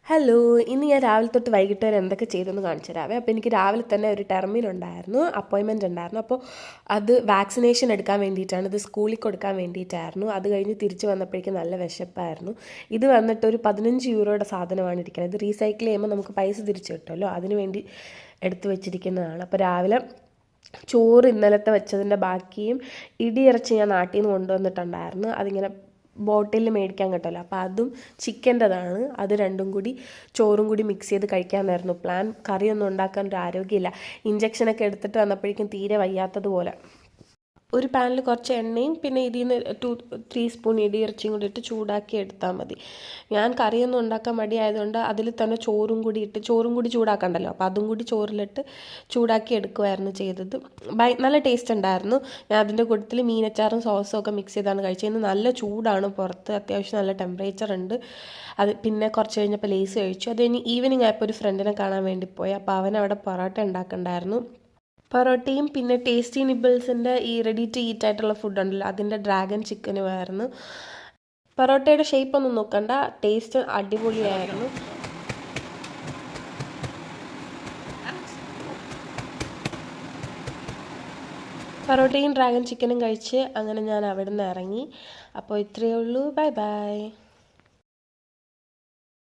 Hello, ഇന്ന് ഞാൻ രാവിലെ തൊട്ട് വൈകിട്ട് വരെ എന്തൊക്കെ ചെയ്തെന്ന് കാണിച്ചു തരാവേ. അപ്പോൾ എനിക്ക് രാവിലെ തന്നെ ഒരു ടെർമിൻ ഉണ്ടായിരുന്നു, അപ്പോയിൻമെൻറ്റ് ഉണ്ടായിരുന്നു. അപ്പോൾ അത് വാക്സിനേഷൻ എടുക്കാൻ വേണ്ടിയിട്ടാണ്, ഇത് സ്കൂളിൽ കൊടുക്കാൻ വേണ്ടിയിട്ടായിരുന്നു. അത് കഴിഞ്ഞ് തിരിച്ച് വന്നപ്പോഴേക്കും നല്ല വിശപ്പായിരുന്നു. ഇത് വന്നിട്ട് ഒരു 15 യൂറോയുടെ സാധനമാണ് ഇരിക്കുന്നത്. ഇത് റീസൈക്കിൾ ചെയ്യുമ്പോൾ നമുക്ക് പൈസ തിരിച്ചു കിട്ടുമല്ലോ, അതിന് വേണ്ടി എടുത്തു വെച്ചിരിക്കുന്നതാണ്. അപ്പോൾ രാവിലെ ചോറ് ഇന്നലത്തെ വെച്ചതിൻ്റെ ബാക്കിയും ഇടിയിറച്ചി ഞാൻ നാട്ടിൽ നിന്ന് കൊണ്ടുവന്നിട്ടുണ്ടായിരുന്നു. അതിങ്ങനെ ബോട്ടിൽ മേടിക്കാൻ കിട്ടുമല്ലോ, അപ്പോൾ അതും ചിക്കൻ്റെതാണ്. അത് രണ്ടും കൂടി ചോറും കൂടി മിക്സ് ചെയ്ത് കഴിക്കാമെന്നായിരുന്നു പ്ലാൻ. കറിയൊന്നും ഉണ്ടാക്കാൻ ഒരു ആരോഗ്യമില്ല. ഇഞ്ചക്ഷനൊക്കെ എടുത്തിട്ട് വന്നപ്പോഴേക്കും തീരെ വയ്യാത്തതുപോലെ. ഒരു പാനിൽ കുറച്ച് എണ്ണയും പിന്നെ ഇതിൽ നിന്ന് 2-3 സ്പൂൺ ഇടിയിറച്ചിയും കൂടി ഇട്ട് ചൂടാക്കി എടുത്താൽ മതി. ഞാൻ കറിയൊന്നും ഉണ്ടാക്കാൻ മടിയായതുകൊണ്ട് അതിൽ തന്നെ ചോറും കൂടി ചൂടാക്കണ്ടല്ലോ, അപ്പോൾ അതും കൂടി ചോറിലിട്ട് ചൂടാക്കി എടുക്കുമായിരുന്നു ചെയ്തത്. നല്ല ടേസ്റ്റ് ഉണ്ടായിരുന്നു. ഞാൻ അതിൻ്റെ കൂട്ടത്തിൽ മീനച്ചാറും സോസും ഒക്കെ മിക്സ് ചെയ്താണ് കഴിച്ചത്. ഇന്ന് നല്ല ചൂടാണ് പുറത്ത്, അത്യാവശ്യം നല്ല ടെമ്പറേച്ചർ ഉണ്ട്. അത് പിന്നെ കുറച്ച് കഴിഞ്ഞപ്പോൾ ലേസ് കഴിച്ചു. അത് കഴിഞ്ഞ് ഈവനിങ് ആയപ്പോൾ ഒരു ഫ്രണ്ടിനെ കാണാൻ വേണ്ടി പോയി. അപ്പോൾ അവൻ അവിടെ പൊറോട്ട ഉണ്ടാക്കണ്ടായിരുന്നു. പൊറോട്ടയും പിന്നെ ടേസ്റ്റി നിബിൾസിൻ്റെ ഈ റെഡി ടു ഈറ്റ് ആയിട്ടുള്ള ഫുഡ് ഉണ്ടല്ലോ, അതിൻ്റെ ഡ്രാഗൺ ചിക്കനുമായിരുന്നു. പൊറോട്ടയുടെ ഷേപ്പ് ഒന്നും നോക്കണ്ട, ടേസ്റ്റ് അടിപൊളിയായിരുന്നു. പൊറോട്ടയും ഡ്രാഗൺ ചിക്കനും കഴിച്ച് അങ്ങനെ ഞാൻ അവിടെ നിന്ന് ഇറങ്ങി. അപ്പോൾ ഇത്രയേ ഉള്ളൂ. Bye bye.